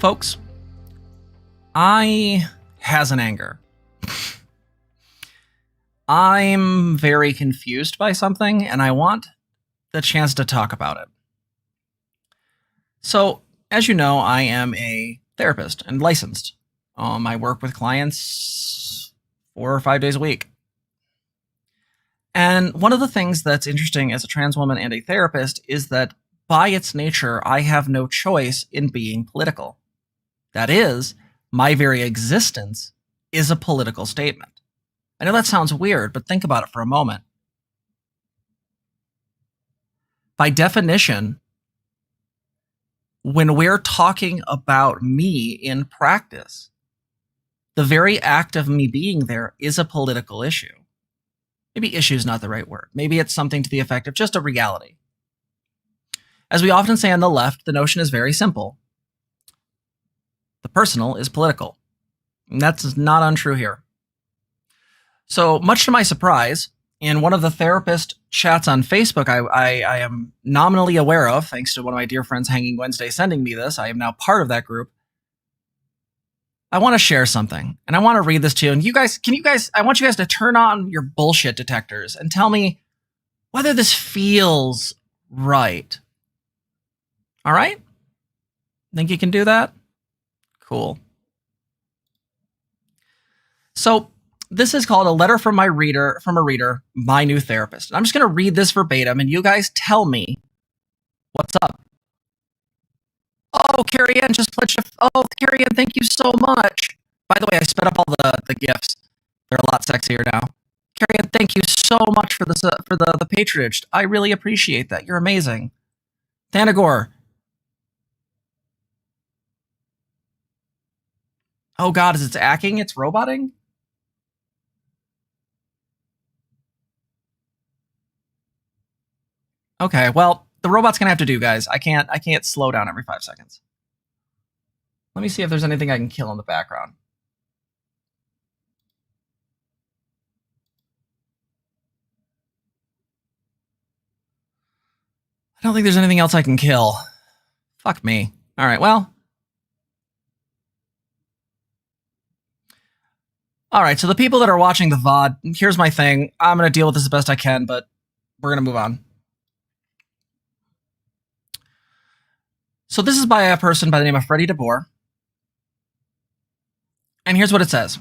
Folks, I has an anger. I'm very confused by something, and I want the chance to talk about it. So, as you know, I am a therapist and licensed. I work with clients 4 or 5 days a week. And one of the things that's interesting as a trans woman and a therapist is that by its nature, I have no choice in being political. That is, my very existence is a political statement. I know that sounds weird, but think about it for a moment. By definition, when we're talking about me in practice, the very act of me being there is a political issue. Maybe issue is not the right word. Maybe it's something to the effect of just a reality. As we often say on the left, the notion is very simple. The personal is political. And that's not untrue here. So much to my surprise, in one of the therapist chats on Facebook I am nominally aware of, thanks to one of my dear friends Hanging Wednesday sending me this, I am now part of that group. I want to share something, and I want to read this to you. And I want you guys to turn on your bullshit detectors and tell me whether this feels right. All right? Think you can do that? Cool. So this is called a letter from a reader, my new therapist. And I'm just going to read this verbatim, and you guys tell me what's up. Oh, Carrie Ann just pledged. Oh, Carrie Ann, thank you so much. By the way, I sped up all the gifts. They're a lot sexier now. Carrie Ann, thank you so much for the patronage. I really appreciate that. You're amazing. Thanagor. Oh God, is it acting? It's roboting? Okay, well, the robot's gonna have to do, guys. I can't slow down every 5 seconds. Let me see if there's anything I can kill in the background. I don't think there's anything else I can kill. Fuck me. All right, well. All right, so the people that are watching the VOD, here's my thing. I'm going to deal with this as best I can, but we're going to move on. So this is by a person by the name of Freddie DeBoer. And here's what it says.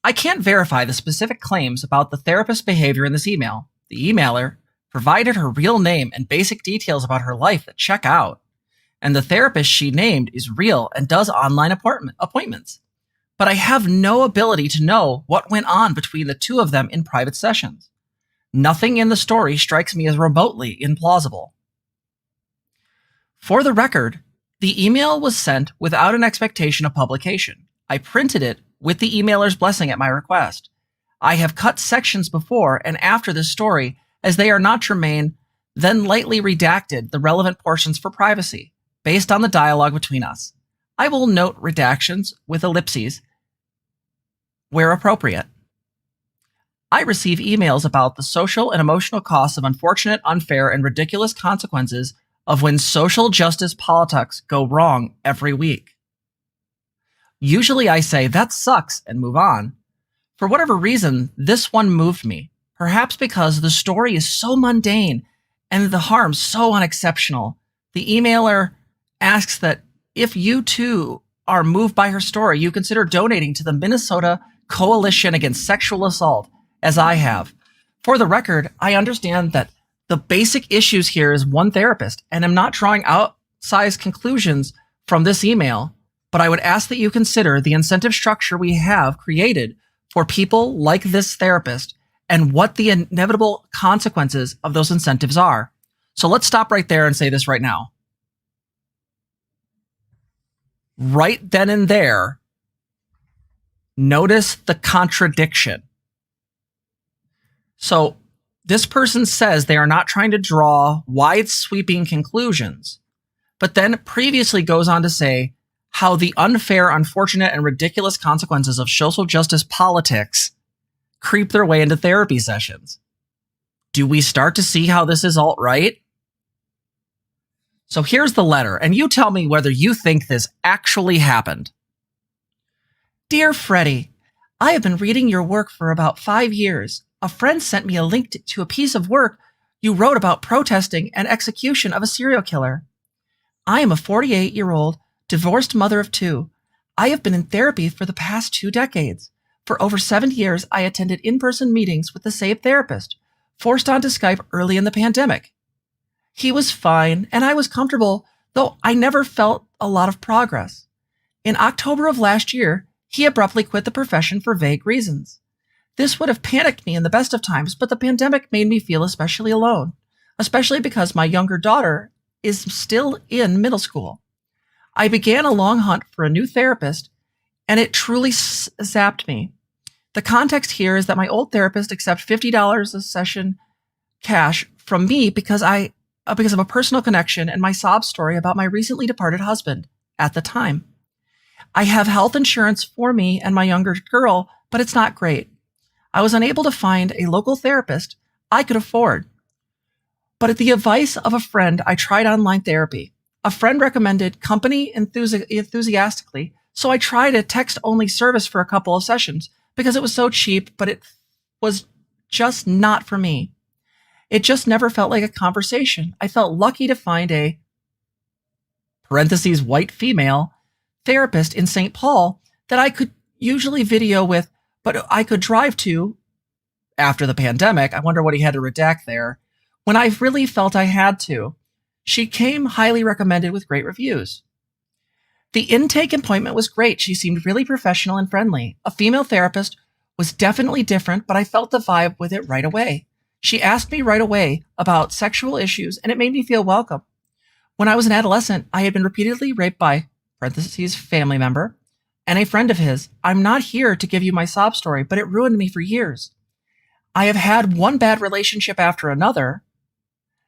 I can't verify the specific claims about the therapist's behavior in this email. The emailer provided her real name and basic details about her life that check out. And the therapist she named is real and does online appointments. But I have no ability to know what went on between the two of them in private sessions. Nothing in the story strikes me as remotely implausible. For the record, the email was sent without an expectation of publication. I printed it with the emailer's blessing at my request. I have cut sections before and after this story as they are not germane, then lightly redacted the relevant portions for privacy, based on the dialogue between us. I will note redactions with ellipses where appropriate. I receive emails about the social and emotional costs of unfortunate, unfair, and ridiculous consequences of when social justice politics go wrong every week. Usually I say, that sucks, and move on. For whatever reason, this one moved me, perhaps because the story is so mundane and the harm so unexceptional. The emailer asks that if you too are moved by her story, you consider donating to the Minnesota Coalition Against Sexual Assault, as I have. For the record, I understand that the basic issues here is one therapist, and I'm not drawing outsized conclusions from this email, but I would ask that you consider the incentive structure we have created for people like this therapist and what the inevitable consequences of those incentives are. So let's stop right there and say this right now. Right then and there, notice the contradiction. So this person says they are not trying to draw wide sweeping conclusions, but then previously goes on to say how the unfair, unfortunate, and ridiculous consequences of social justice politics creep their way into therapy sessions. Do we start to see how this is alt-right? So here's the letter, and you tell me whether you think this actually happened. Dear Freddie, I have been reading your work for about 5 years. A friend sent me a link to a piece of work you wrote about protesting and execution of a serial killer. I am a 48-year-old divorced mother of 2. I have been in therapy for the past 2 decades. For over 7 years, I attended in-person meetings with the same therapist, forced onto Skype early in the pandemic. He was fine, and I was comfortable, though I never felt a lot of progress. In October of last year, he abruptly quit the profession for vague reasons. This would have panicked me in the best of times, but the pandemic made me feel especially alone, especially because my younger daughter is still in middle school. I began a long hunt for a new therapist, and it truly zapped me. The context here is that my old therapist accepts $50 a session cash from me because of a personal connection and my sob story about my recently departed husband at the time. I have health insurance for me and my younger girl, but it's not great. I was unable to find a local therapist I could afford. But at the advice of a friend, I tried online therapy. A friend recommended company enthusiastically, so I tried a text-only service for a couple of sessions because it was so cheap, but it was just not for me. It just never felt like a conversation. I felt lucky to find a (parentheses white female) therapist in St. Paul that I could usually video with, but I could drive to after the pandemic. I wonder what he had to redact there. When I really felt I had to. She came highly recommended with great reviews. The intake appointment was great. She seemed really professional and friendly. A female therapist was definitely different, but I felt the vibe with it right away. She asked me right away about sexual issues, and it made me feel welcome. When I was an adolescent, I had been repeatedly raped by (parentheses family member) and a friend of his. I'm not here to give you my sob story, but it ruined me for years. I have had one bad relationship after another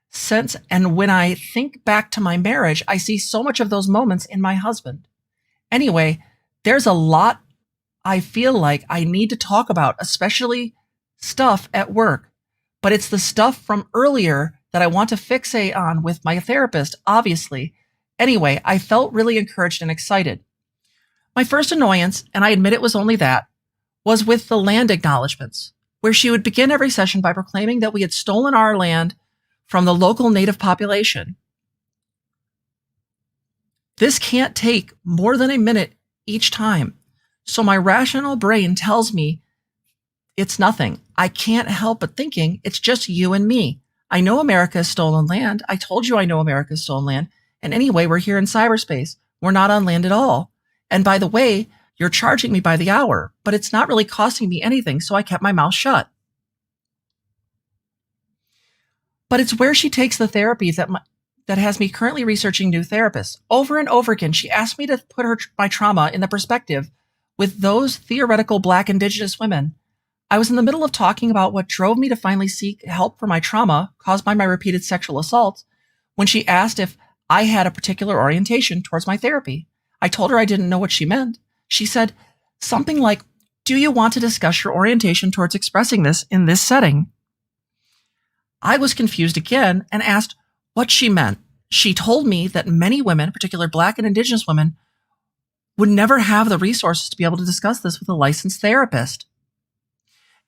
since, and when I think back to my marriage, I see so much of those moments in my husband. Anyway, there's a lot I feel like I need to talk about, especially stuff at work. But it's the stuff from earlier that I want to fixate on with my therapist, obviously. Anyway, I felt really encouraged and excited. My first annoyance, and I admit it was only that, was with the land acknowledgments, where she would begin every session by proclaiming that we had stolen our land from the local native population. This can't take more than a minute each time, so my rational brain tells me it's nothing. I can't help but thinking it's just you and me. I know America is stolen land. I told you I know America is stolen land. And anyway, we're here in cyberspace. We're not on land at all. And by the way, you're charging me by the hour, but it's not really costing me anything, so I kept my mouth shut. But it's where she takes the therapy that has me currently researching new therapists. Over and over again, she asked me to put my trauma in the perspective with those theoretical Black Indigenous women. I was in the middle of talking about what drove me to finally seek help for my trauma caused by my repeated sexual assaults when she asked if I had a particular orientation towards my therapy. I told her I didn't know what she meant. She said something like, "Do you want to discuss your orientation towards expressing this in this setting?" I was confused again and asked what she meant. She told me that many women, particularly Black and Indigenous women, would never have the resources to be able to discuss this with a licensed therapist.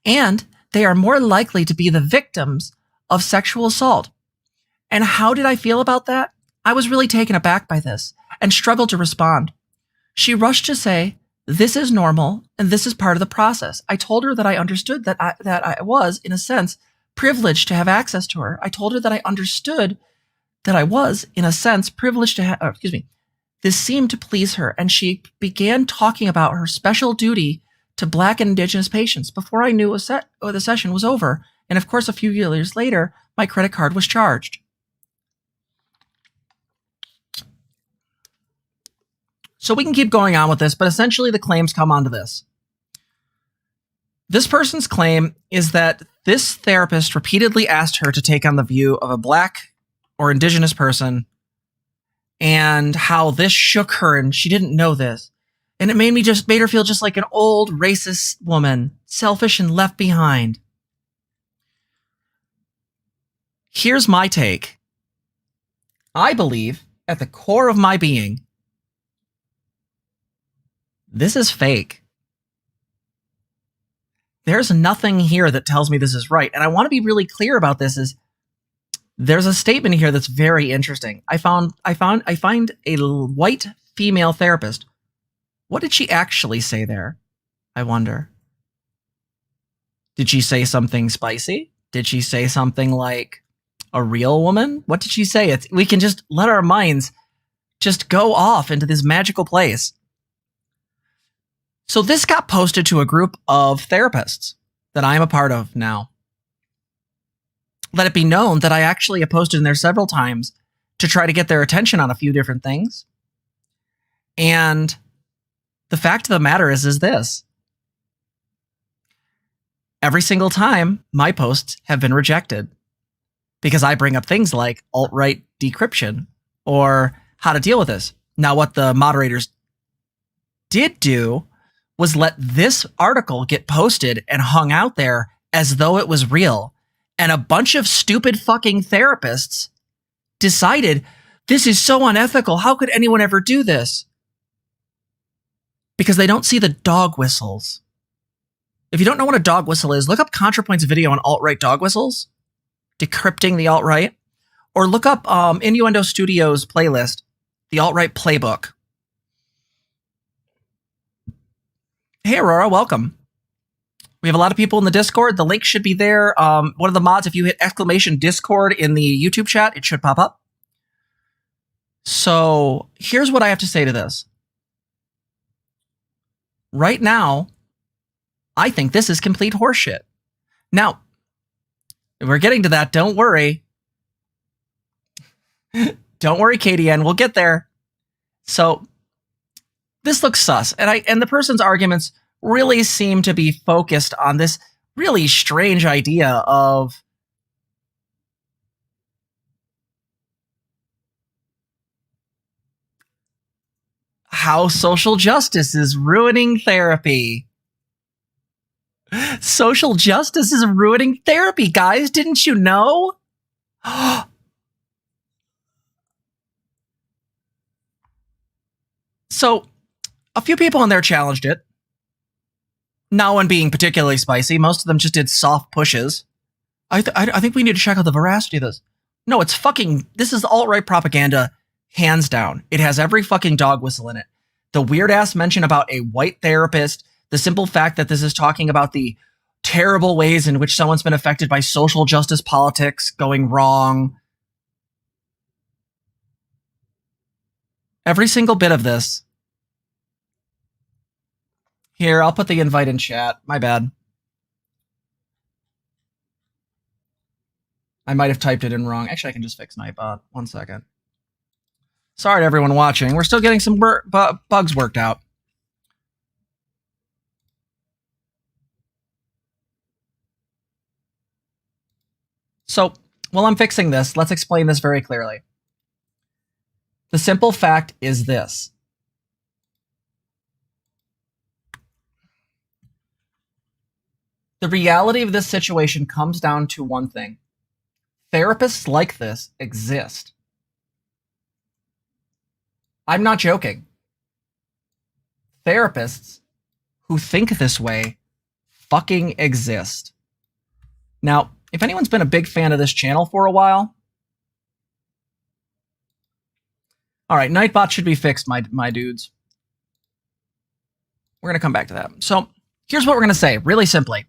And they are more likely to be the victims of sexual assault. And how did I feel about that? I was really taken aback by this and struggled to respond. She rushed to say, "This is normal and this is part of the process." I told her that I understood that I was, in a sense, privileged to have access to her. I told her that I understood that I was, in a sense, privileged to have, this seemed to please her, and she began talking about her special duty to Black and Indigenous patients before I knew the session was over. And of course, a few years later, my credit card was charged. So we can keep going on with this, but essentially the claims come onto this. This person's claim is that this therapist repeatedly asked her to take on the view of a Black or Indigenous person, and how this shook her and she didn't know this. And it made her feel just like an old racist woman, selfish and left behind. Here's my take. I believe at the core of my being, this is fake. There's nothing here that tells me this is right. And I want to be really clear about this is there's a statement here that's very interesting. I find a white female therapist. What did she actually say there? I wonder. Did she say something spicy? Did she say something like a real woman? What did she say? We can just let our minds just go off into this magical place. So this got posted to a group of therapists that I'm a part of now. Let it be known that I actually have posted in there several times to try to get their attention on a few different things. And the fact of the matter is this. Every single time, my posts have been rejected because I bring up things like alt-right decryption or how to deal with this. Now, what the moderators did do was let this article get posted and hung out there as though it was real. And a bunch of stupid fucking therapists decided this is so unethical. How could anyone ever do this? Because they don't see the dog whistles. If you don't know what a dog whistle is, look up ContraPoint's video on alt-right dog whistles, decrypting the alt-right, or look up Innuendo Studios playlist, the alt-right playbook. Hey, Aurora, welcome. We have a lot of people in the Discord. The link should be there. One of the mods, if you hit exclamation Discord in the YouTube chat, it should pop up. So here's what I have to say to this. Right now, I think this is complete horseshit. Now, we're getting to that. Don't worry. Don't worry, KDN. We'll get there. So this looks sus. And the person's arguments really seem to be focused on this really strange idea of how social justice is ruining therapy. Social justice is ruining therapy, guys. Didn't you know? So, a few people in there challenged it. No one being particularly spicy. Most of them just did soft pushes. I think we need to check out the veracity of this. No, it's fucking... This is alt-right propaganda, hands down. It has every fucking dog whistle in it. The weird-ass mention about a white therapist, the simple fact that this is talking about the terrible ways in which someone's been affected by social justice politics going wrong. Every single bit of this. Here, I'll put the invite in chat. My bad. I might have typed it in wrong. Actually, I can just fix Nightbot. 1 second. Sorry to everyone watching. We're still getting some bugs worked out. So, while I'm fixing this, let's explain this very clearly. The simple fact is this. The reality of this situation comes down to one thing. Therapists like this exist. I'm not joking. Therapists who think this way fucking exist. Now, if anyone's been a big fan of this channel for a while, all right, Nightbot should be fixed, my dudes. We're going to come back to that. So here's what we're going to say, really simply.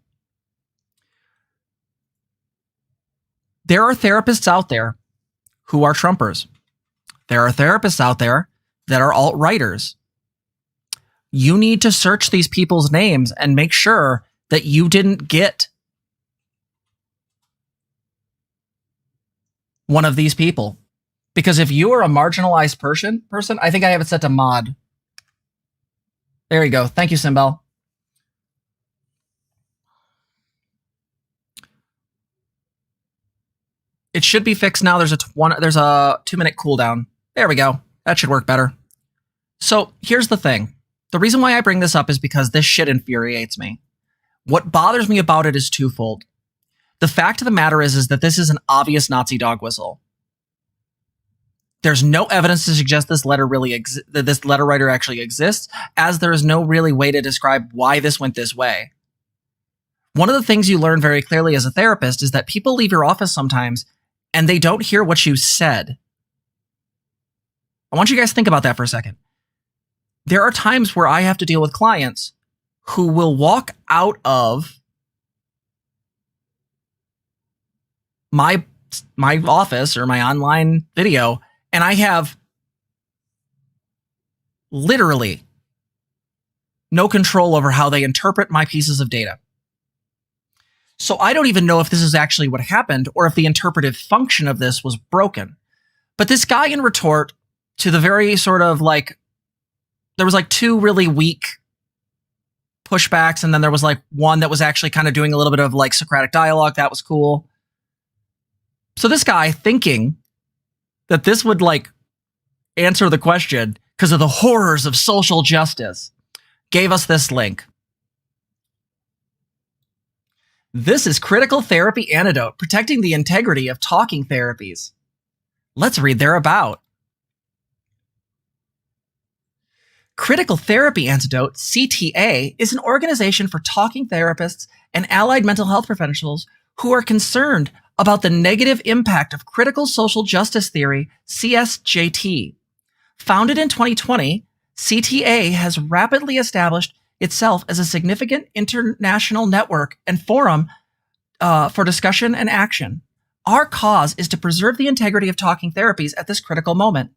There are therapists out there who are Trumpers. There are therapists out there that are alt-righters. You need to search these people's names and make sure that you didn't get one of these people. Because if you are a marginalized person, I think I have it set to mod. There you go. Thank you, Simbel. It should be fixed now. There's a 2-minute cooldown. There we go. That should work better. So here's the thing. The reason why I bring this up is because this shit infuriates me. What bothers me about it is twofold. The fact of the matter is that this is an obvious Nazi dog whistle. There's no evidence to suggest this letter that this letter writer actually exists, as there is no really way to describe why this went this way. One of the things you learn very clearly as a therapist is that people leave your office sometimes and they don't hear what you said. I want you guys to think about that for a second. There are times where I have to deal with clients who will walk out of my office or my online video, and I have literally no control over how they interpret my pieces of data. So I don't even know if this is actually what happened or if the interpretive function of this was broken. But this guy in retort to the very sort of like, there was like two really weak pushbacks, and then there was like one that was actually kind of doing a little bit of like Socratic dialogue. That was cool. So this guy, thinking that this would like answer the question because of the horrors of social justice, gave us this link. This is Critical Therapy Antidote, protecting the integrity of talking therapies. Let's read their about. Critical Therapy Antidote, CTA, is an organization for talking therapists and allied mental health professionals who are concerned about the negative impact of critical social justice theory, CSJT. Founded in 2020, CTA has rapidly established itself as a significant international network and forum for discussion and action. Our cause is to preserve the integrity of talking therapies at this critical moment.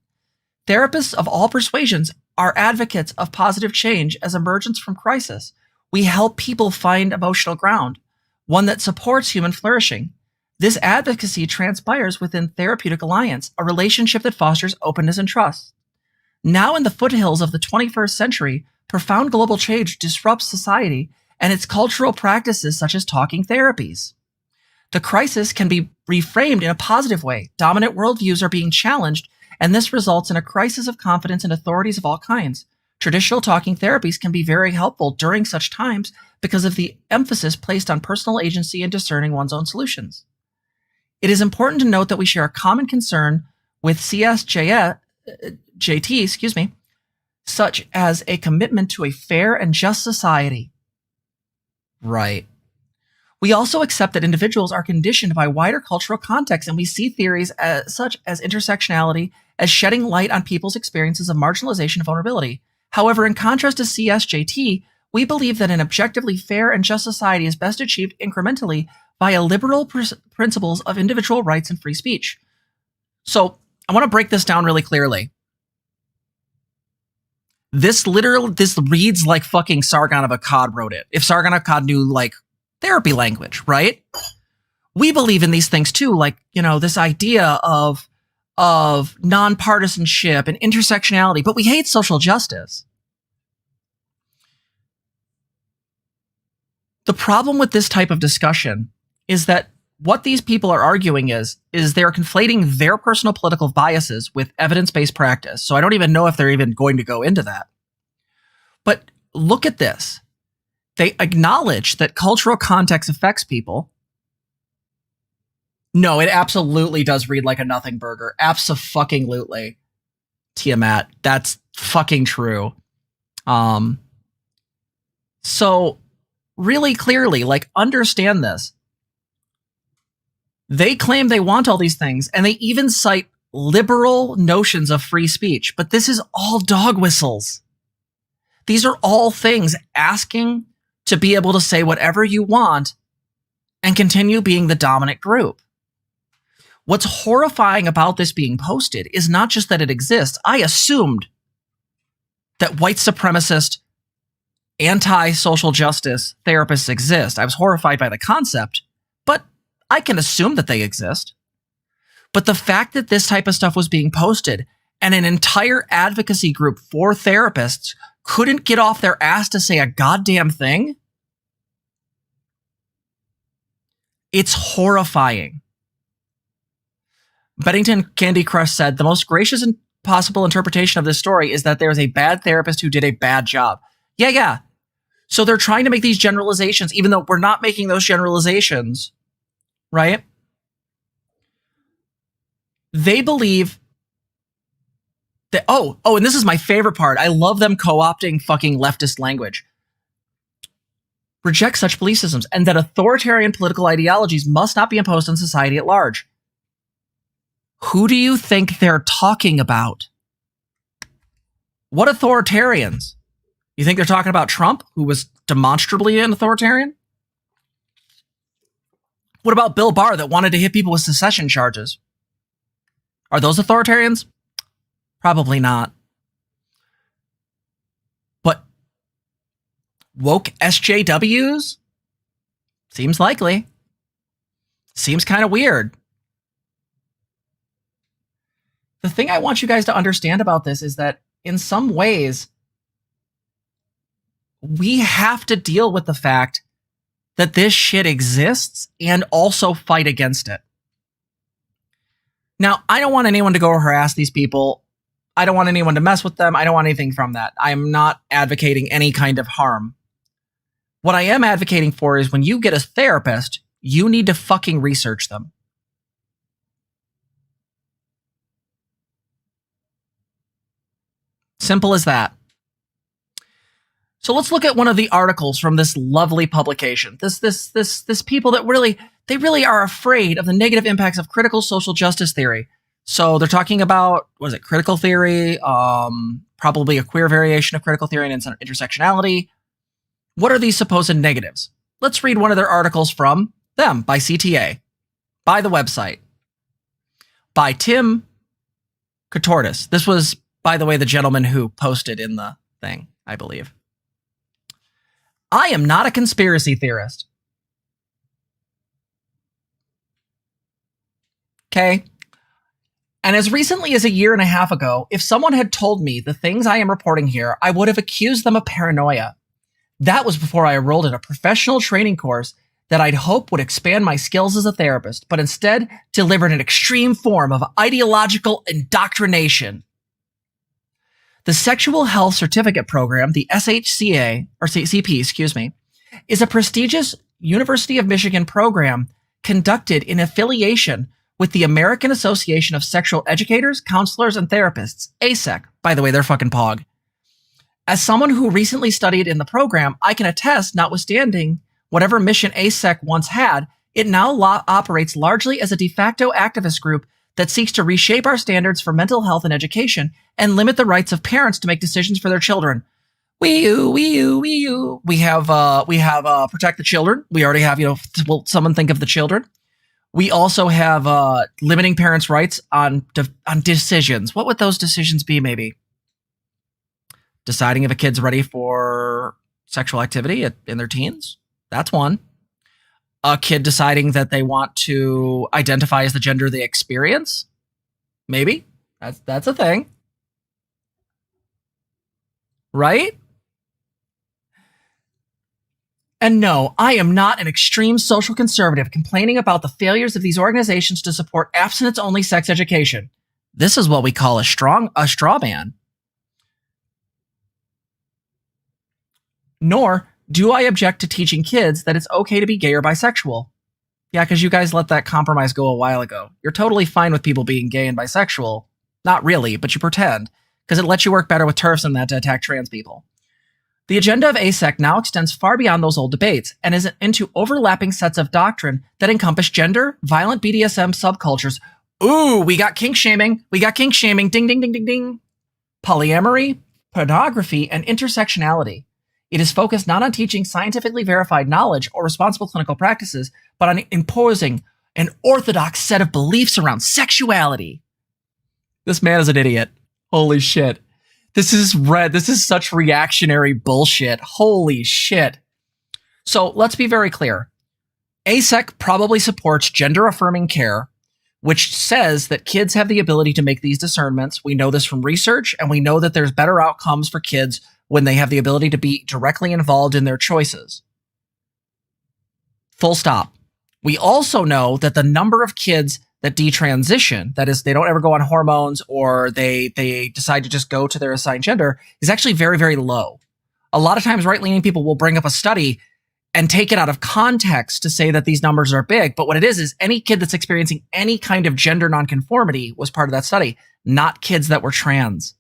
Therapists of all persuasions are advocates of positive change as emergence from crisis. We help people find emotional ground, one that supports human flourishing. This advocacy transpires within Therapeutic Alliance, a relationship that fosters openness and trust. Now in the foothills of the 21st century, profound global change disrupts society and its cultural practices such as talking therapies. The crisis can be reframed in a positive way. Dominant worldviews are being challenged, and this results in a crisis of confidence in authorities of all kinds. Traditional talking therapies can be very helpful during such times because of the emphasis placed on personal agency and discerning one's own solutions. It is important to note that we share a common concern with CSJT, such as a commitment to a fair and just society. Right. We also accept that individuals are conditioned by wider cultural context, and we see theories such as intersectionality as shedding light on people's experiences of marginalization and vulnerability. However, in contrast to CSJT, we believe that an objectively fair and just society is best achieved incrementally via liberal principles of individual rights and free speech. So I want to break this down really clearly. This reads like fucking Sargon of Akkad wrote it. If Sargon of Akkad knew like therapy language, right? We believe in these things too, like, you know, this idea of nonpartisanship and intersectionality, but we hate social justice. The problem with this type of discussion is that what these people are arguing is they're conflating their personal political biases with evidence-based practice. So I don't even know if they're even going to go into that. But look at this. They acknowledge that cultural context affects people. No, it absolutely does read like a nothing burger. Abso-fucking-lutely. Tiamat, that's fucking true. So really clearly, like, understand this. They claim they want all these things, and they even cite liberal notions of free speech, but this is all dog whistles. These are all things asking to be able to say whatever you want and continue being the dominant group. What's horrifying about this being posted is not just that it exists. I assumed that white supremacist, anti-social justice therapists exist. I was horrified by the concept, but I can assume that they exist. But the fact that this type of stuff was being posted and an entire advocacy group for therapists couldn't get off their ass to say a goddamn thing, it's horrifying. Bennington Candy Crush said, the most gracious and possible interpretation of this story is that there's a bad therapist who did a bad job. Yeah. So they're trying to make these generalizations, even though we're not making those generalizations, right? They believe And this is my favorite part. I love them co-opting fucking leftist language. Reject such belief systems, and that authoritarian political ideologies must not be imposed on society at large. Who do you think they're talking about? What authoritarians? You think they're talking about Trump, who was demonstrably an authoritarian? What about Bill Barr that wanted to hit people with secession charges? Are those authoritarians? Probably not. But woke SJWs? Seems likely. Seems kind of weird. The thing I want you guys to understand about this is that in some ways, we have to deal with the fact that this shit exists and also fight against it. Now, I don't want anyone to go harass these people. I don't want anyone to mess with them. I don't want anything from that. I am not advocating any kind of harm. What I am advocating for is when you get a therapist, you need to fucking research them. Simple as that. So let's look at one of the articles from this lovely publication. This people that really are afraid of the negative impacts of critical social justice theory. So they're talking about, critical theory, probably a queer variation of critical theory and intersectionality. What are these supposed negatives? Let's read one of their articles from them by CTA, by the website, by Tim Kotortis. This was, by the way, the gentleman who posted in the thing, I believe. I am not a conspiracy theorist. Okay. And as recently as a year and a half ago, if someone had told me the things I am reporting here, I would have accused them of paranoia. That was before I enrolled in a professional training course that I'd hope would expand my skills as a therapist, but instead delivered an extreme form of ideological indoctrination. The Sexual Health Certificate Program, the SHCA, or CP, is a prestigious University of Michigan program conducted in affiliation with the American Association of Sexual Educators, Counselors, and Therapists, ASEC. By the way, they're fucking POG. As someone who recently studied in the program, I can attest, notwithstanding whatever mission ASEC once had, it now operates largely as a de facto activist group that seeks to reshape our standards for mental health and education and limit the rights of parents to make decisions for their children. We have protect the children. We already have, will someone think of the children? We also have limiting parents' rights on decisions. What would those decisions be, maybe? Deciding if a kid's ready for sexual activity in their teens? That's one. A kid deciding that they want to identify as the gender they experience? Maybe. That's a thing. Right? And no, I am not an extreme social conservative complaining about the failures of these organizations to support abstinence-only sex education. This is what we call a straw man. Nor do I object to teaching kids that it's okay to be gay or bisexual. Yeah, because you guys let that compromise go a while ago. You're totally fine with people being gay and bisexual. Not really, but you pretend, because it lets you work better with TERFs than that to attack trans people. The agenda of ASEC now extends far beyond those old debates and is into overlapping sets of doctrine that encompass gender, violent BDSM subcultures. Ooh, we got kink shaming. Ding, ding, ding, ding, ding. Polyamory, pornography, and intersectionality. It is focused not on teaching scientifically verified knowledge or responsible clinical practices, but on imposing an orthodox set of beliefs around sexuality. This man is an idiot. Holy shit. This is such reactionary bullshit. Holy shit. So let's be very clear. ASEC probably supports gender-affirming care, which says that kids have the ability to make these discernments. We know this from research, and we know that there's better outcomes for kids when they have the ability to be directly involved in their choices. Full stop. We also know that the number of kids that detransition, that is, they don't ever go on hormones or they decide to just go to their assigned gender, is actually very, very low. A lot of times right-leaning people will bring up a study and take it out of context to say that these numbers are big. But what it is any kid that's experiencing any kind of gender nonconformity was part of that study, not kids that were trans.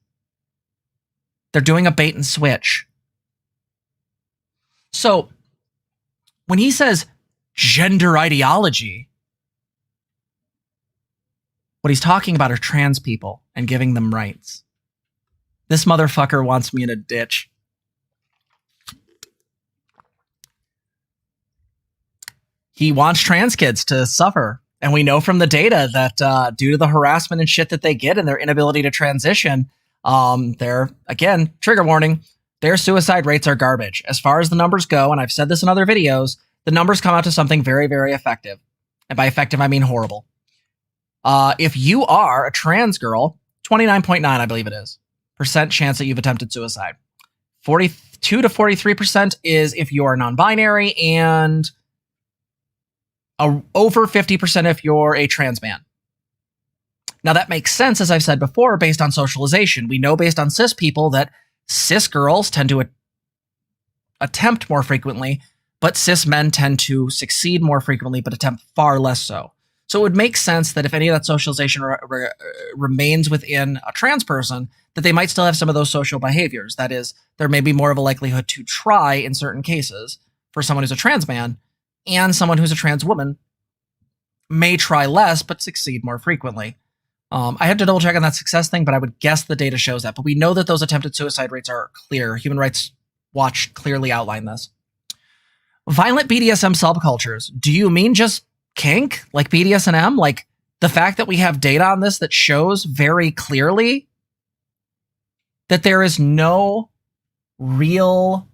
They're doing a bait and switch. So when he says gender ideology, what he's talking about are trans people and giving them rights. This motherfucker wants me in a ditch. He wants trans kids to suffer. And we know from the data that due to the harassment and shit that they get and their inability to transition, they're, again, trigger warning, their suicide rates are garbage. As far as the numbers go, and I've said this in other videos, the numbers come out to something very, very effective. And by effective, I mean horrible. If you are a trans girl, 29.9, I believe it is, percent chance that you've attempted suicide. 42 to 43% is if you're non-binary, and over 50% if you're a trans man. Now that makes sense, as I've said before, based on socialization. We know based on cis people that cis girls tend to attempt more frequently, but cis men tend to succeed more frequently, but attempt far less so. So it would make sense that if any of that socialization remains within a trans person, that they might still have some of those social behaviors. That is, there may be more of a likelihood to try in certain cases for someone who's a trans man, and someone who's a trans woman may try less, but succeed more frequently. I have to double check on that success thing, but I would guess the data shows that. But we know that those attempted suicide rates are clear. Human Rights Watch clearly outlined this. Violent BDSM subcultures. Do you mean just kink, like BDSM? Like the fact that we have data on this that shows very clearly that there is no real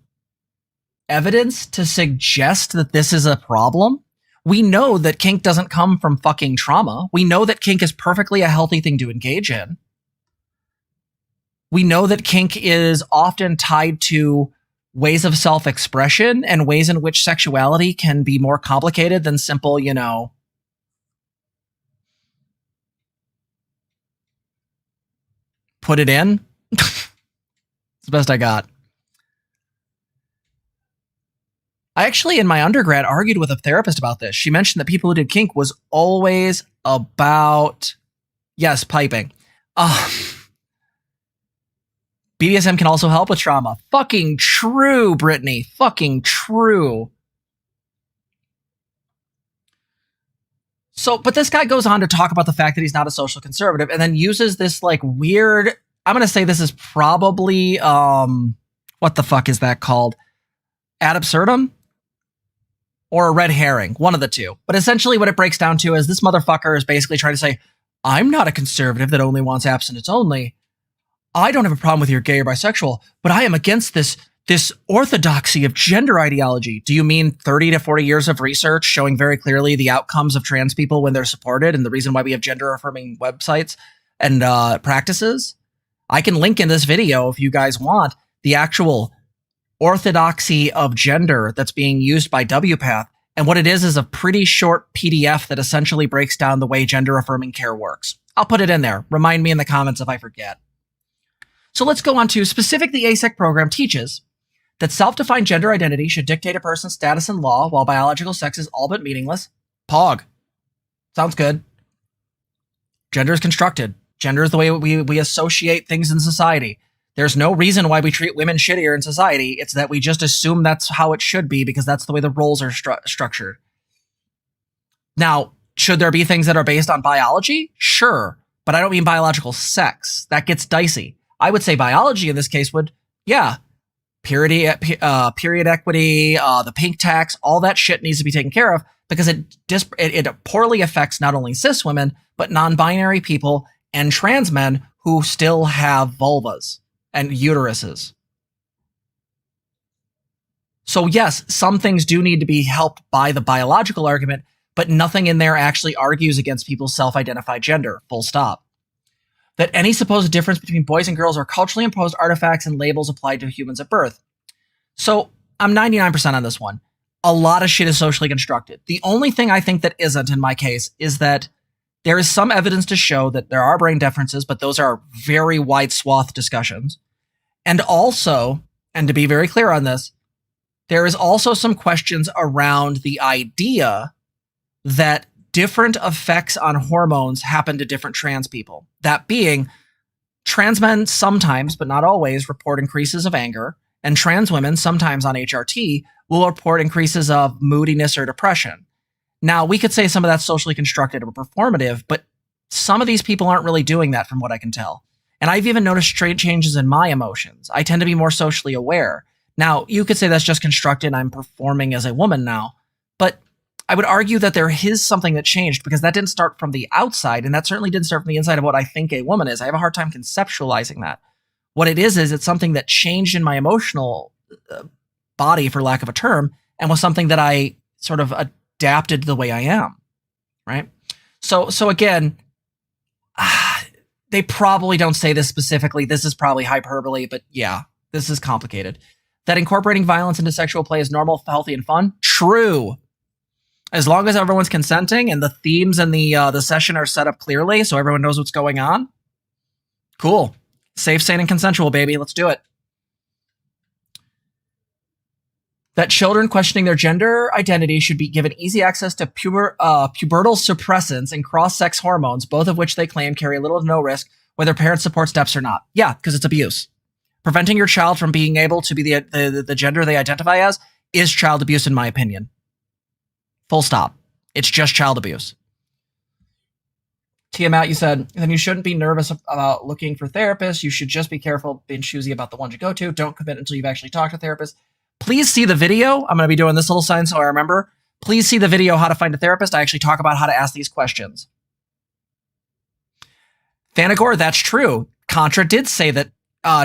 evidence to suggest that this is a problem? We know that kink doesn't come from fucking trauma. We know that kink is perfectly a healthy thing to engage in. We know that kink is often tied to ways of self-expression and ways in which sexuality can be more complicated than simple, you know, put it in. It's the best I got. I actually, in my undergrad, argued with a therapist about this. She mentioned that people who did kink was always about, yes, piping. BDSM can also help with trauma. Fucking true, Brittany. Fucking true. So, but this guy goes on to talk about the fact that he's not a social conservative and then uses this like weird, I'm going to say this is probably, what the fuck is that called? Ad absurdum? Or a red herring, one of the two. But essentially what it breaks down to is this motherfucker is basically trying to say, I'm not a conservative that only wants abstinence only. I don't have a problem with you're gay or bisexual, but I am against this orthodoxy of gender ideology. Do you mean 30 to 40 years of research showing very clearly the outcomes of trans people when they're supported and the reason why we have gender affirming websites and practices? I can link in this video if you guys want the actual orthodoxy of gender that's being used by WPATH. And what it is a pretty short PDF that essentially breaks down the way gender affirming care works. I'll put it in there. Remind me in the comments if I forget. So let's go on to specific. The ASEC program teaches that self-defined gender identity should dictate a person's status in law, while biological sex is all but meaningless. Pog. Sounds good. Gender is constructed. Gender is the way we associate things in society. There's no reason why we treat women shittier in society. It's that we just assume that's how it should be because that's the way the roles are structured. Now, should there be things that are based on biology? Sure. But I don't mean biological sex. That gets dicey. I would say biology in this case would, yeah, period equity, the pink tax, all that shit needs to be taken care of because it poorly affects not only cis women, but non-binary people and trans men who still have vulvas and uteruses. So yes, some things do need to be helped by the biological argument, but nothing in there actually argues against people's self-identified gender, full stop. That any supposed difference between boys and girls are culturally imposed artifacts and labels applied to humans at birth. So I'm 99% on this one. A lot of shit is socially constructed. The only thing I think that isn't in my case is that there is some evidence to show that there are brain differences, but those are very wide swath discussions. And also, and to be very clear on this, there is also some questions around the idea that different effects on hormones happen to different trans people. That being, Trans men sometimes, but not always, report increases of anger, and trans women sometimes on HRT will report increases of moodiness or depression. Now, we could say some of that's socially constructed or performative, but some of these people aren't really doing that from what I can tell. And I've even noticed straight changes in my emotions. I tend to be more socially aware. Now, you could say that's just constructed. I'm performing as a woman now, but I would argue that there is something that changed because that didn't start from the outside, and that certainly didn't start from the inside of what I think a woman is. I have a hard time conceptualizing that. What it is it's something that changed in my emotional body, for lack of a term, and was something that I sort of adapted to the way I am, right? So again, they probably don't say this specifically. This is probably hyperbole, but yeah, this is complicated. That incorporating violence into sexual play is normal, healthy, and fun? True. As long as everyone's consenting and the themes and the session are set up clearly so everyone knows what's going on. Cool. Safe, sane, and consensual, baby. Let's do it. That children questioning their gender identity should be given easy access to pubertal suppressants and cross-sex hormones, both of which they claim carry little to no risk, whether parents support steps or not. Yeah, because it's abuse. Preventing your child from being able to be the gender they identify as is child abuse, in my opinion. Full stop. It's just child abuse. Tiamat, you said, then you shouldn't be nervous about looking for therapists. You should just be careful being choosy about the ones you go to. Don't commit until you've actually talked to therapists. Please see the video. I'm going to be doing this little sign so I remember. Please see the video, How to Find a Therapist. I actually talk about how to ask these questions. Thanagor, that's true. Contra did say that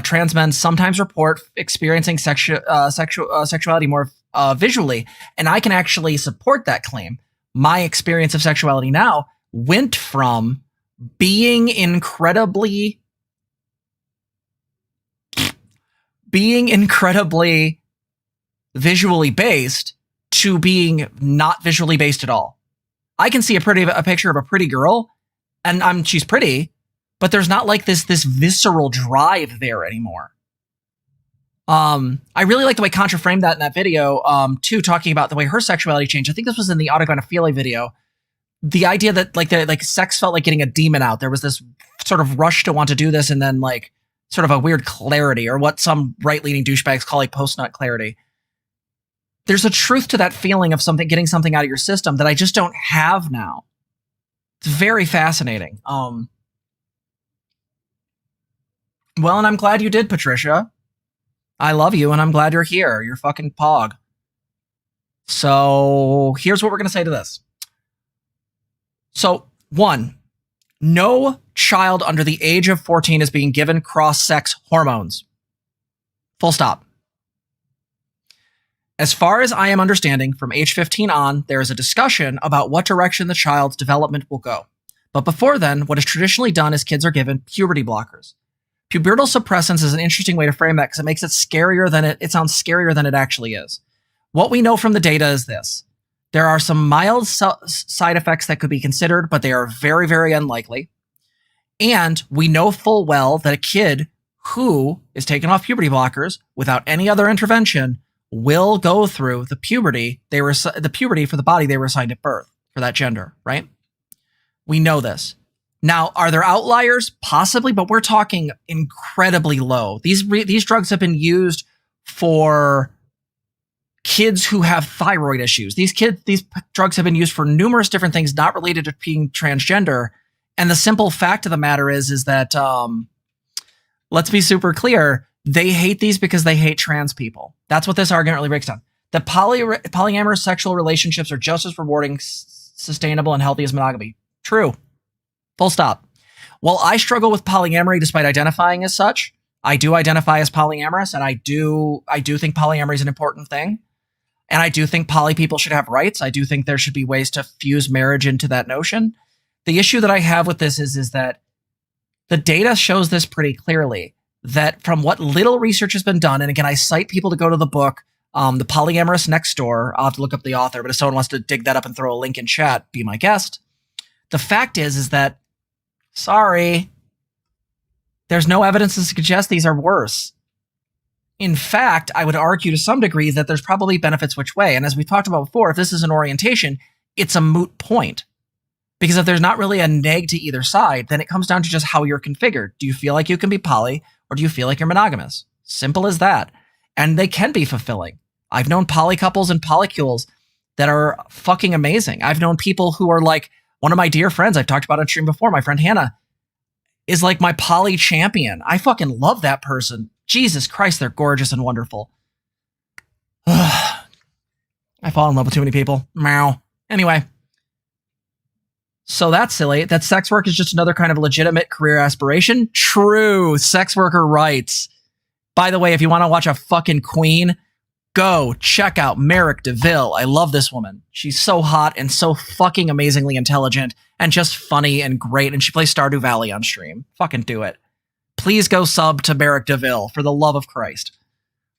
trans men sometimes report experiencing sexuality more visually, and I can actually support that claim. My experience of sexuality now went from being incredibly visually based to being not visually based at all. I can see a picture of a pretty girl, and she's pretty, but there's not like this visceral drive there anymore. I really like the way Contra framed that in that video, too, talking about the way her sexuality changed. I think this was in the autogynephilia video. The idea that sex felt like getting a demon out. There was this sort of rush to want to do this, and then like sort of a weird clarity, or what some right-leaning douchebags call like post-nut clarity. There's a truth to that feeling of getting something out of your system that I just don't have now. It's very fascinating. Well, and I'm glad you did, Patricia. I love you, and I'm glad you're here. You're fucking pog. So here's what we're going to say to this. So, 1, no child under the age of 14 is being given cross-sex hormones. Full stop. As far as I am understanding, from age 15 on, there is a discussion about what direction the child's development will go. But before then, what is traditionally done is kids are given puberty blockers. Pubertal suppressants is an interesting way to frame that because it makes it scarier than it sounds scarier than it actually is. What we know from the data is this. There are some mild side effects that could be considered, but they are very, very unlikely. And we know full well that a kid who is taken off puberty blockers without any other intervention will go through the puberty for the body they were assigned at birth for that gender, right? We know this. Now, are there outliers? Possibly, but we're talking incredibly low. These drugs have been used for kids who have thyroid issues. These drugs have been used for numerous different things not related to being transgender. And the simple fact of the matter is that, let's be super clear, they hate these because they hate trans people. That's what this argument really breaks down. That polyamorous sexual relationships are just as rewarding, sustainable, and healthy as monogamy. True. Full stop. While I struggle with polyamory despite identifying as such, I do identify as polyamorous, and I do think polyamory is an important thing. And I do think poly people should have rights. I do think there should be ways to fuse marriage into that notion. The issue that I have with this is that the data shows this pretty clearly, that from what little research has been done, and again, I cite people to go to the book, The Polyamorous Next Door. I'll have to look up the author, but if someone wants to dig that up and throw a link in chat, be my guest. The fact is that, sorry, there's no evidence to suggest these are worse. In fact, I would argue to some degree that there's probably benefits which way. And as we've talked about before, if this is an orientation, it's a moot point. Because if there's not really a neg to either side, then it comes down to just how you're configured. Do you feel like you can be poly, or do you feel like you're monogamous? Simple as that. And they can be fulfilling. I've known poly couples and polycules that are fucking amazing. I've known people who are like, one of my dear friends I've talked about on stream before, my friend Hannah, is like my poly champion. I fucking love that person. Jesus Christ, they're gorgeous and wonderful. I fall in love with too many people. Meow. Anyway. So that's silly. That sex work is just another kind of legitimate career aspiration. True. Sex worker rights. By the way, if you want to watch a fucking queen, go check out Merrick DeVille. I love this woman. She's so hot and so fucking amazingly intelligent and just funny and great. And she plays Stardew Valley on stream. Fucking do it. Please go sub to Merrick DeVille for the love of Christ.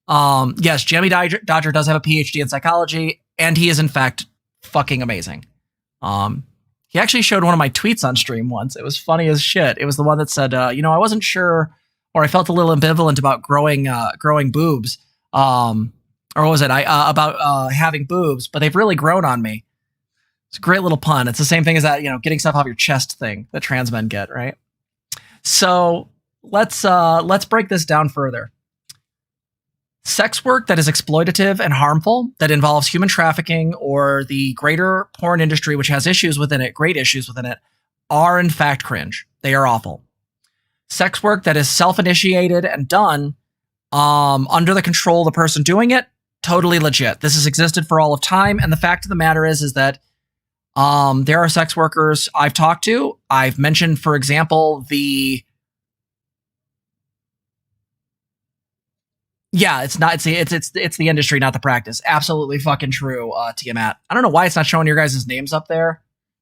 Yes, Jamie Dodger does have a PhD in psychology, and he is in fact fucking amazing. He actually showed one of my tweets on stream once. It was funny as shit. It was the one that said, I wasn't sure, or I felt a little ambivalent about growing boobs. Or what was it? About having boobs, but they've really grown on me. It's a great little pun. It's the same thing as that, getting stuff off your chest thing that trans men get, right? So let's break this down further. Sex work that is exploitative and harmful, that involves human trafficking or the greater porn industry, which has issues within it, great issues within it, are in fact cringe. They are awful. Sex work that is self-initiated and done under the control of the person doing it, totally legit. This has existed for all of time, and the fact of the matter is that there are sex workers I've talked to. I've mentioned, for example, it's the industry, not the practice. Absolutely fucking true, Tiamat. I don't know why it's not showing your guys' names up there.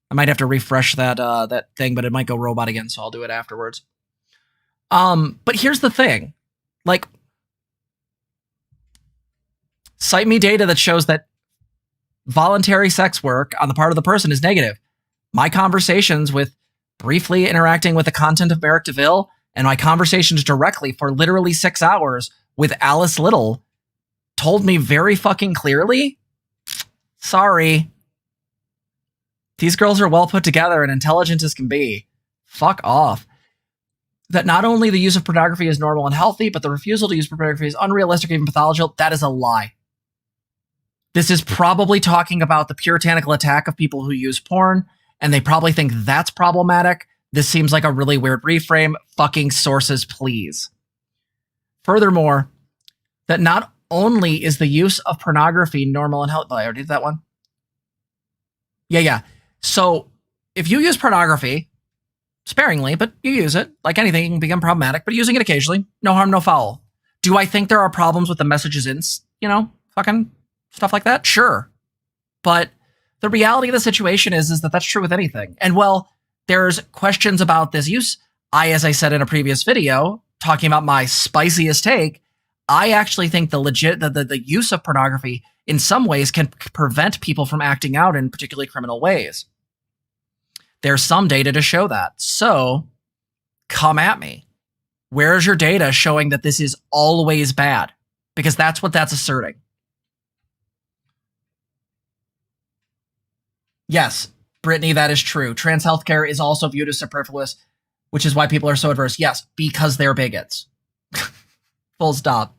I might have to refresh that thing, but it might go robot again, so I'll do it afterwards. But here's the thing. Like, cite me data that shows that voluntary sex work on the part of the person is negative. My conversations with briefly interacting with the content of Merrick DeVille and my conversations directly for literally 6 hours with Alice Little told me very fucking clearly, sorry, these girls are well put together and intelligent as can be. Fuck off. That not only the use of pornography is normal and healthy, but the refusal to use pornography is unrealistic or even pathological. That is a lie. This is probably talking about the puritanical attack of people who use porn, and they probably think that's problematic. This seems like a really weird reframe. Fucking sources, please. Furthermore, that not only is the use of pornography normal and healthy. Oh, I already did that one. Yeah. So if you use pornography sparingly, but you use it, like anything, it can become problematic, but using it occasionally, no harm, no foul. Do I think there are problems with the messages in, fucking stuff like that? Sure. But the reality of the situation is that that's true with anything. And well, there's questions about this use. As I said in a previous video, talking about my spiciest take, I actually think the use of pornography in some ways can prevent people from acting out in particularly criminal ways. There's some data to show that. So come at me. Where's your data showing that this is always bad? Because that's what that's asserting. Yes, Brittany, that is true. Trans healthcare is also viewed as superfluous, which is why people are so adverse. Yes, because they're bigots. Full stop.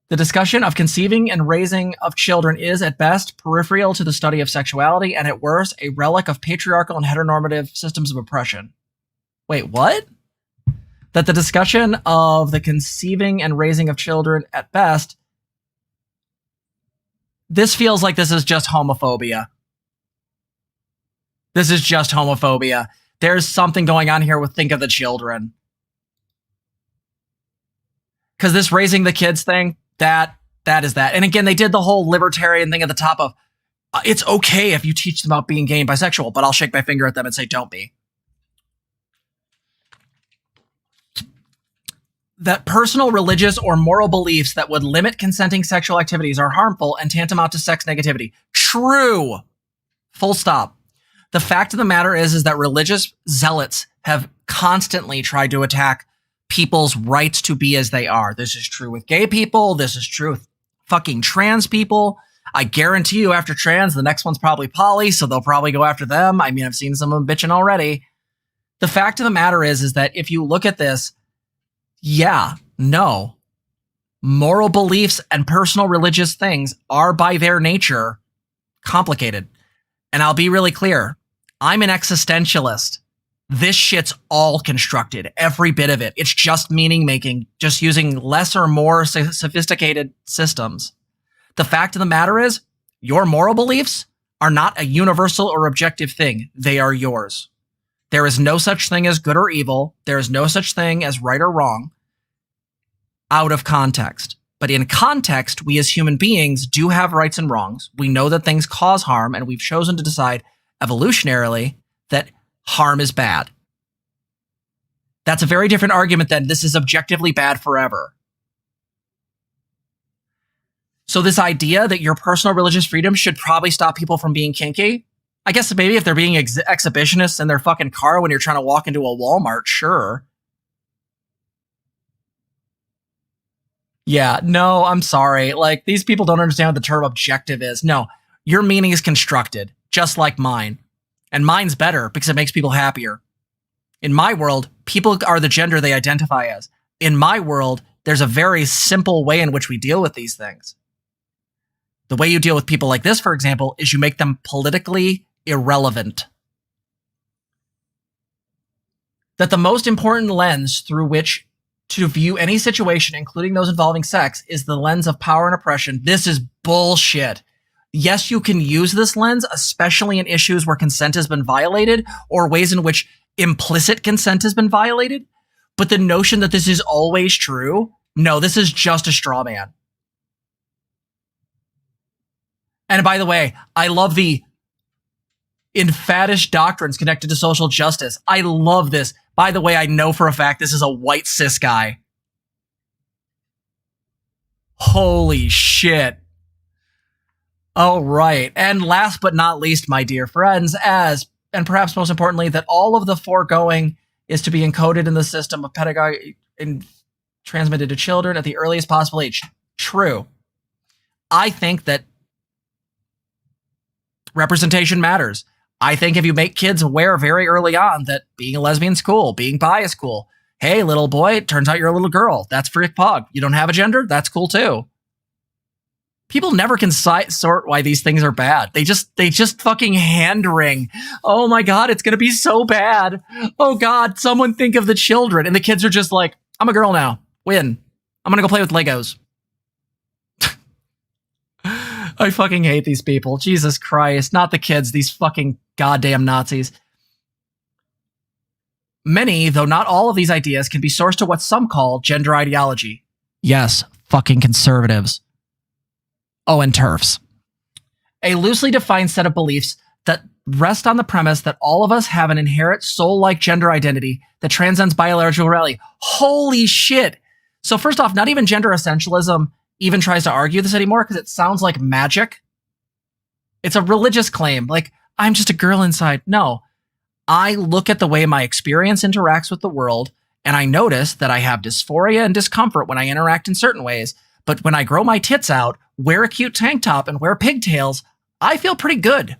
The discussion of conceiving and raising of children is, at best, peripheral to the study of sexuality, and at worst, a relic of patriarchal and heteronormative systems of oppression. Wait, what? That the discussion of the conceiving and raising of children, at best, this feels like this is just homophobia. This is just homophobia. There's something going on here with think of the children. Because this raising the kids thing, that is that. And again, they did the whole libertarian thing at the top of, it's okay if you teach them about being gay and bisexual, but I'll shake my finger at them and say, don't be. That personal, religious, or moral beliefs that would limit consenting sexual activities are harmful and tantamount to sex negativity. True. Full stop. The fact of the matter is that religious zealots have constantly tried to attack people's rights to be as they are. This is true with gay people. This is true with fucking trans people. I guarantee you after trans, the next one's probably poly, so they'll probably go after them. I mean, I've seen some of them bitching already. The fact of the matter is that if you look at this, moral beliefs and personal religious things are by their nature complicated. And I'll be really clear. I'm an existentialist. This shit's all constructed, every bit of it. It's just meaning making, just using less or more sophisticated systems. The fact of the matter is, your moral beliefs are not a universal or objective thing. They are yours. There is no such thing as good or evil. There is no such thing as right or wrong out of context. But in context, we as human beings do have rights and wrongs. We know that things cause harm, and we've chosen to decide evolutionarily that harm is bad. That's a very different argument than this is objectively bad forever. So this idea that your personal religious freedom should probably stop people from being kinky, I guess maybe if they're being exhibitionists in their fucking car when you're trying to walk into a Walmart, sure. Yeah, no, I'm sorry. Like, these people don't understand what the term objective is. No, your meaning is constructed, just like mine. And mine's better because it makes people happier. In my world, people are the gender they identify as. In my world, there's a very simple way in which we deal with these things. The way you deal with people like this, for example, is you make them politically irrelevant. That the most important lens through which to view any situation, including those involving sex, is the lens of power and oppression. This is bullshit. Yes, you can use this lens, especially in issues where consent has been violated or ways in which implicit consent has been violated. But the notion that this is always true, no, this is just a straw man. And by the way, I love the infatish doctrines connected to social justice. I love this. By the way, I know for a fact this is a white cis guy. Holy shit. All right. And last but not least, my dear friends, and perhaps most importantly, that all of the foregoing is to be encoded in the system of pedagogy and transmitted to children at the earliest possible age. True. I think that representation matters. I think if you make kids aware very early on that being a lesbian's cool, being bi is cool. Hey, little boy, it turns out you're a little girl. That's freak pog. You don't have a gender? That's cool too. People never can sort why these things are bad. They just fucking hand wring. Oh my God, it's going to be so bad. Oh God, someone think of the children. And the kids are just like, I'm a girl now. Win. I'm going to go play with Legos. I fucking hate these people. Jesus Christ. Not the kids, these fucking goddamn Nazis. Many, though not all of these ideas can be sourced to what some call gender ideology. Yes, fucking conservatives. Oh, and TERFs. A loosely defined set of beliefs that rest on the premise that all of us have an inherent soul-like gender identity that transcends biological reality. Holy shit. So first off, not even gender essentialism even tries to argue this anymore because it sounds like magic. It's a religious claim. Like, I'm just a girl inside. No. I look at the way my experience interacts with the world, and I notice that I have dysphoria and discomfort when I interact in certain ways. But when I grow my tits out, wear a cute tank top, and wear pigtails, I feel pretty good.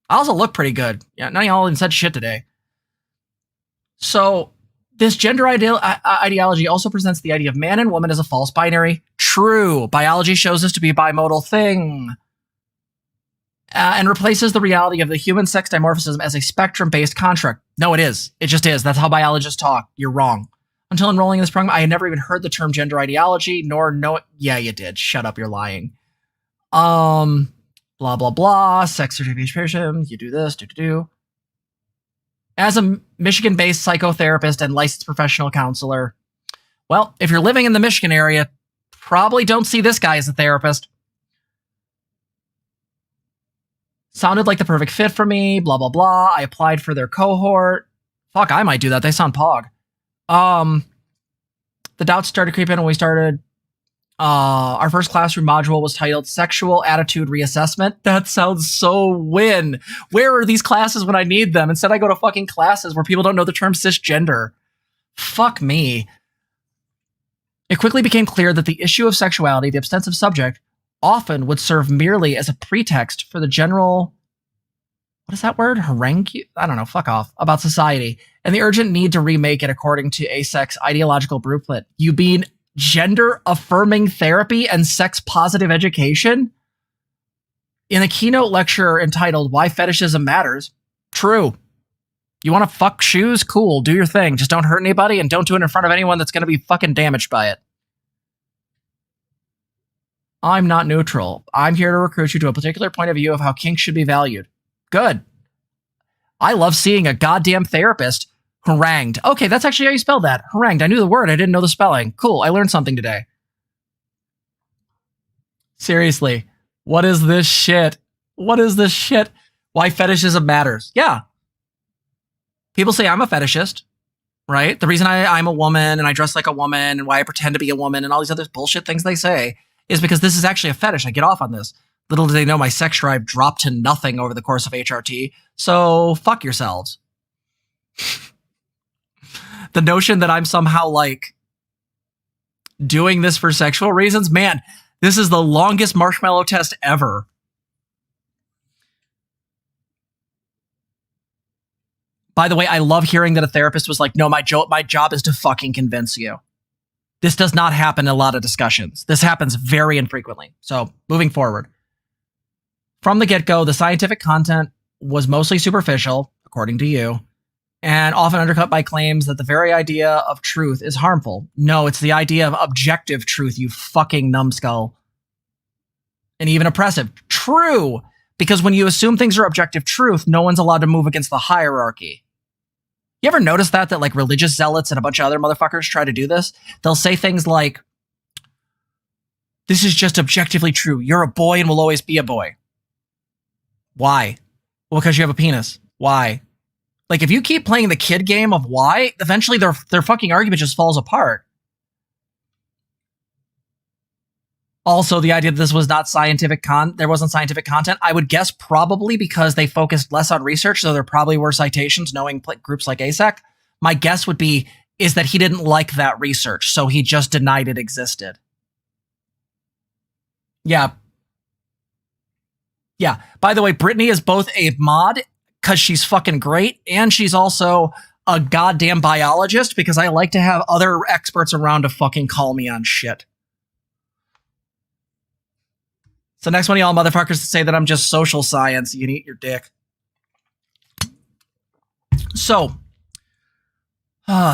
I also look pretty good. Yeah, none of y'all even said shit today. So this gender ideology also presents the idea of man and woman as a false binary. True. Biology shows this to be a bimodal thing. And replaces the reality of the human sex dimorphism as a spectrum-based construct. No, it is. It just is. That's how biologists talk. You're wrong. Until enrolling in this program, I had never even heard the term gender ideology, nor know it. Yeah, you did. Shut up, you're lying. Blah, blah, blah. Sex certification. You do this, do. As a Michigan-based psychotherapist and licensed professional counselor, well, if you're living in the Michigan area, probably don't see this guy as a therapist. Sounded like the perfect fit for me, blah, blah, blah. I applied for their cohort. Fuck, I might do that. They sound pog. The doubts started creeping when we started. Our first classroom module was titled Sexual Attitude Reassessment. That sounds so win. Where are these classes when I need them? Instead, I go to fucking classes where people don't know the term cisgender. Fuck me. It quickly became clear that the issue of sexuality, the obsessive subject, often would serve merely as a pretext for the general, what is that word? Harangue? I don't know, fuck off, about society, and the urgent need to remake it according to a-sex ideological blueprint. You mean gender-affirming therapy and sex-positive education? In a keynote lecture entitled Why Fetishism Matters, true. You want to fuck shoes? Cool, do your thing. Just don't hurt anybody and don't do it in front of anyone that's going to be fucking damaged by it. I'm not neutral. I'm here to recruit you to a particular point of view of how kink should be valued. Good. I love seeing a goddamn therapist harangued. Okay, that's actually how you spell that. Harangued. I knew the word. I didn't know the spelling. Cool. I learned something today. Seriously. What is this shit? What is this shit? Why fetishism matters. Yeah. People say I'm a fetishist, right? The reason I'm a woman and I dress like a woman and why I pretend to be a woman and all these other bullshit things they say is because this is actually a fetish. I get off on this. Little do they know my sex drive dropped to nothing over the course of HRT. So fuck yourselves. The notion that I'm somehow like doing this for sexual reasons, man, this is the longest marshmallow test ever. By the way, I love hearing that a therapist was like, no, my job is to fucking convince you. This does not happen in a lot of discussions. This happens very infrequently. So moving forward. From the get-go, the scientific content was mostly superficial, according to you, and often undercut by claims that the very idea of truth is harmful. No, it's the idea of objective truth, you fucking numbskull. And even oppressive. True! Because when you assume things are objective truth, no one's allowed to move against the hierarchy. You ever notice that like religious zealots and a bunch of other motherfuckers try to do this? They'll say things like, this is just objectively true. You're a boy and will always be a boy. Why? Well, because you have a penis. Why? Like, if you keep playing the kid game of why, eventually their fucking argument just falls apart. Also, the idea that this was not scientific there wasn't scientific content, I would guess probably because they focused less on research, so there probably were citations knowing groups like ASEC. My guess would be is that he didn't like that research, so he just denied it existed. Yeah. Yeah. By the way, Brittany is both a mod because she's fucking great, and she's also a goddamn biologist because I like to have other experts around to fucking call me on shit. So next one of y'all motherfuckers to say that I'm just social science, you can eat your dick. So,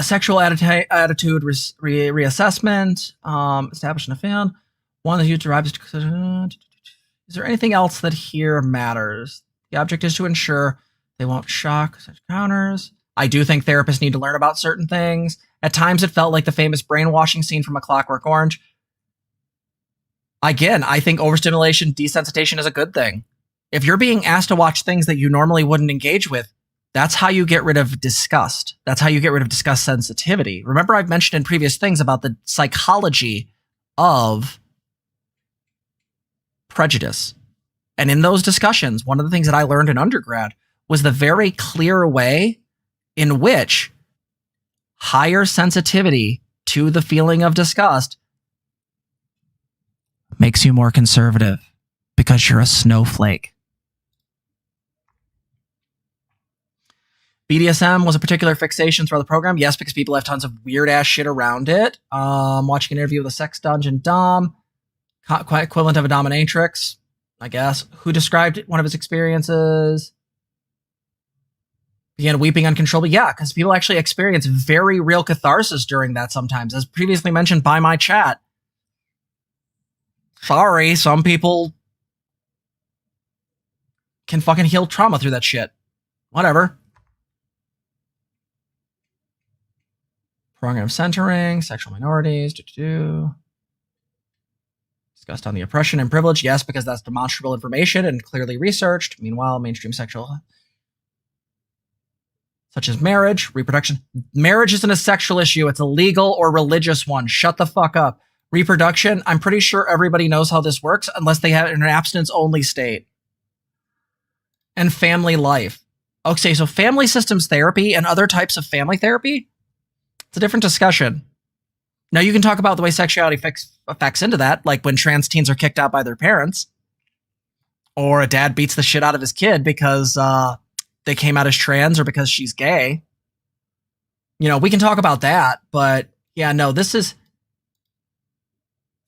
sexual attitude reassessment, establishing a fan. One that you derives. Is there anything else that here matters? The object is to ensure they won't shock such encounters. I do think therapists need to learn about certain things. At times it felt like the famous brainwashing scene from A Clockwork Orange. Again, I think overstimulation, desensitization is a good thing. If you're being asked to watch things that you normally wouldn't engage with, that's how you get rid of disgust. That's how you get rid of disgust sensitivity. Remember, I've mentioned in previous things about the psychology of prejudice. And in those discussions, one of the things that I learned in undergrad was the very clear way in which higher sensitivity to the feeling of disgust makes you more conservative because you're a snowflake. BDSM was a particular fixation throughout the program. Yes, because people have tons of weird ass shit around it. Watching an interview with a sex dungeon dom, quite equivalent of a dominatrix, I guess, who described one of his experiences. Began weeping uncontrollably. Yeah, because people actually experience very real catharsis during that sometimes, as previously mentioned by my chat. Sorry, some people can fucking heal trauma through that shit. Whatever. Program centering, sexual minorities, discussed on the oppression and privilege. Yes, because that's demonstrable information and clearly researched. Meanwhile, mainstream sexual, such as marriage, reproduction. Marriage isn't a sexual issue. It's a legal or religious one. Shut the fuck up. Reproduction, I'm pretty sure everybody knows how this works unless they have an abstinence-only state. And family life. Okay, so family systems therapy and other types of family therapy, it's a different discussion. Now, you can talk about the way sexuality affects into that, like when trans teens are kicked out by their parents, or a dad beats the shit out of his kid because they came out as trans or because she's gay. You know, we can talk about that, but yeah, no, this is...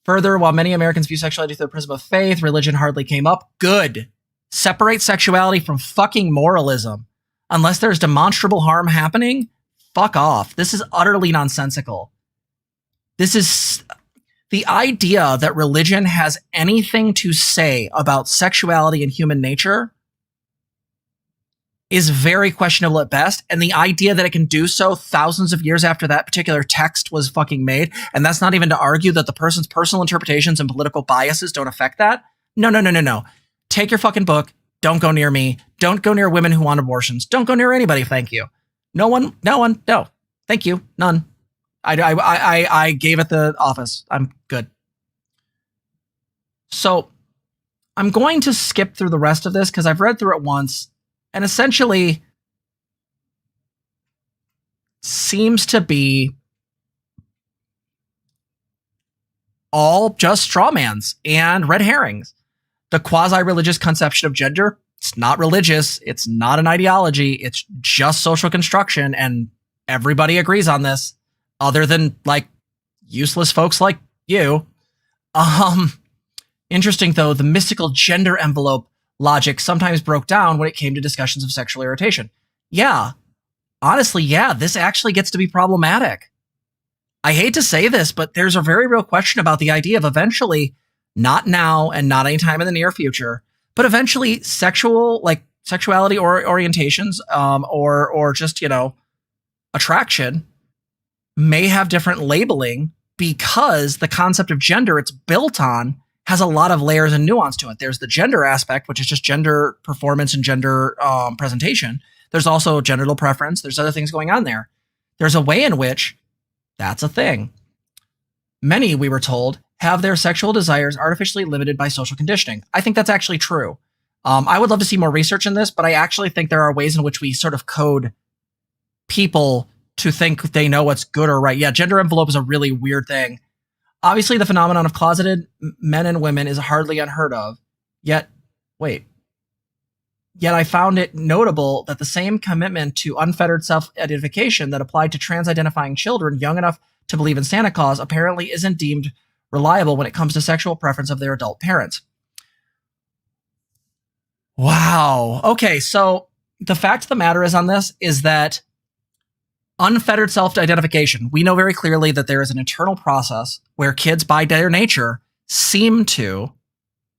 Further, while many Americans view sexuality through the prism of faith, religion hardly came up. Good. Separate sexuality from fucking moralism. Unless there's demonstrable harm happening, fuck off. This is utterly nonsensical. This is... The idea that religion has anything to say about sexuality and human nature is very questionable at best, and the idea that it can do so thousands of years after that particular text was fucking made, and that's not even to argue that the person's personal interpretations and political biases don't affect that. No. Take your fucking book. Don't go near me. Don't go near women who want abortions. Don't go near anybody, thank you. No. Thank you. None. I gave it the office. I'm good. So I'm going to skip through the rest of this because I've read through it once, and essentially seems to be all just strawmans and red herrings. The quasi-religious conception of gender, it's not religious, it's not an ideology, it's just social construction, and everybody agrees on this, other than, like, useless folks like you. Interesting, though, the mystical gender envelope logic sometimes broke down when it came to discussions of sexual irritation. Yeah, honestly, yeah, this actually gets to be problematic. I hate to say this, but there's a very real question about the idea of eventually, not now and not anytime in the near future, but eventually sexuality or orientations, or just, you know, attraction may have different labeling because the concept of gender it's built on has a lot of layers and nuance to it. There's the gender aspect, which is just gender performance and gender presentation. There's also genital preference. There's other things going on there. There's a way in which that's a thing. Many, we were told, have their sexual desires artificially limited by social conditioning. I think that's actually true. I would love to see more research in this, but I actually think there are ways in which we sort of code people to think they know what's good or right. Yeah, gender envelope is a really weird thing. Obviously, the phenomenon of closeted men and women is hardly unheard of. Yet I found it notable that the same commitment to unfettered self-identification that applied to trans-identifying children young enough to believe in Santa Claus apparently isn't deemed reliable when it comes to sexual preference of their adult parents. Wow. Okay, so the fact of the matter is on this is that unfettered self-identification, we know very clearly that there is an internal process where kids, by their nature, seem to,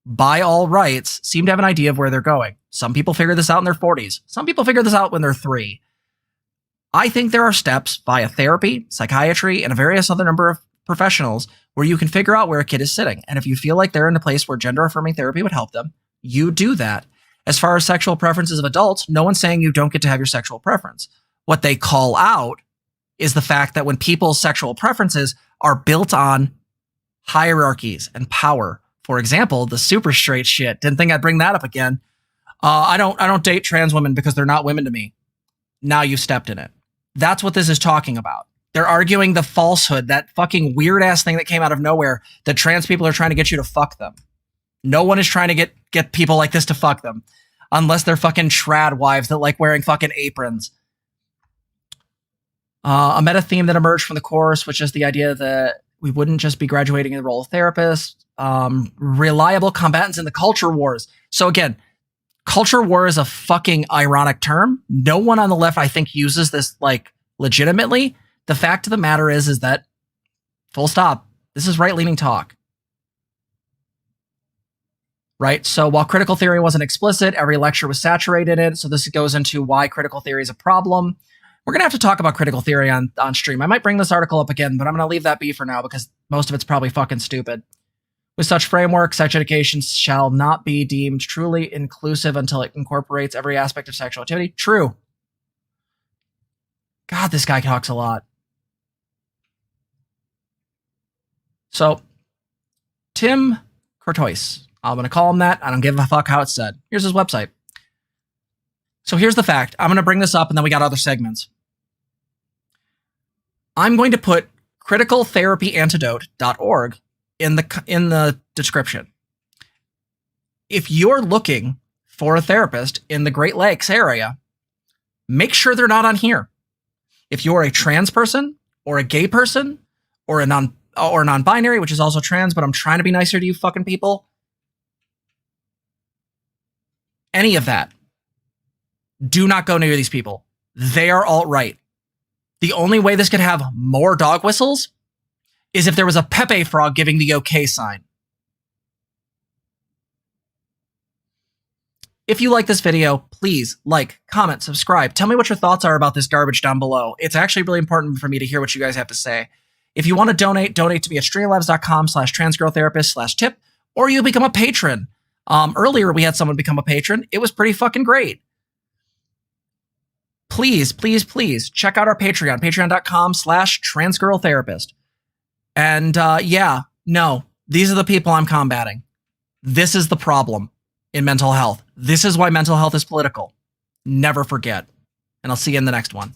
by all rights, seem to have an idea of where they're going. Some people figure this out in their 40s. Some people figure this out when they're 3. I think there are steps via therapy, psychiatry, and a various other number of professionals where you can figure out where a kid is sitting. And if you feel like they're in a place where gender-affirming therapy would help them, you do that. As far as sexual preferences of adults, no one's saying you don't get to have your sexual preference. What they call out is the fact that when people's sexual preferences are built on hierarchies and power. For example, the super straight shit. Didn't think I'd bring that up again. I don't date trans women because they're not women to me. Now you've stepped in it. That's what this is talking about. They're arguing the falsehood, that fucking weird ass thing that came out of nowhere, that trans people are trying to get you to fuck them. No one is trying to get people like this to fuck them. Unless they're fucking trad wives that like wearing fucking aprons. A meta theme that emerged from the course, which is the idea that we wouldn't just be graduating in the role of therapist, reliable combatants in the culture wars. So again, culture war is a fucking ironic term. No one on the left, I think, uses this like legitimately. The fact of the matter is that, full stop, this is right-leaning talk. Right? So while critical theory wasn't explicit, every lecture was saturated in it. So this goes into why critical theory is a problem. We're going to have to talk about critical theory on stream. I might bring this article up again, but I'm going to leave that be for now because most of it's probably fucking stupid. With such frameworks, sex education shall not be deemed truly inclusive until it incorporates every aspect of sexual activity. True. God, this guy talks a lot. So, Tim Courtois. I'm going to call him that. I don't give a fuck how it's said. Here's his website. So here's the fact. I'm going to bring this up and then we got other segments. I'm going to put criticaltherapyantidote.org in the description. If you're looking for a therapist in the Great Lakes area, make sure they're not on here. If you're a trans person or a gay person or a non-binary, which is also trans, but I'm trying to be nicer to you fucking people. Any of that. Do not go near these people. They are alt-right. The only way this could have more dog whistles is if there was a Pepe frog giving the okay sign. If you like this video, please like, comment, subscribe. Tell me what your thoughts are about this garbage down below. It's actually really important for me to hear what you guys have to say. If you want to donate to me at streamlabs.com/transgirltherapist/tip, or you become a patron. Earlier, we had someone become a patron. It was pretty fucking great. Please, please, please check out our Patreon, patreon.com/transgirltherapist. And yeah, no, these are the people I'm combating. This is the problem in mental health. This is why mental health is political. Never forget. And I'll see you in the next one.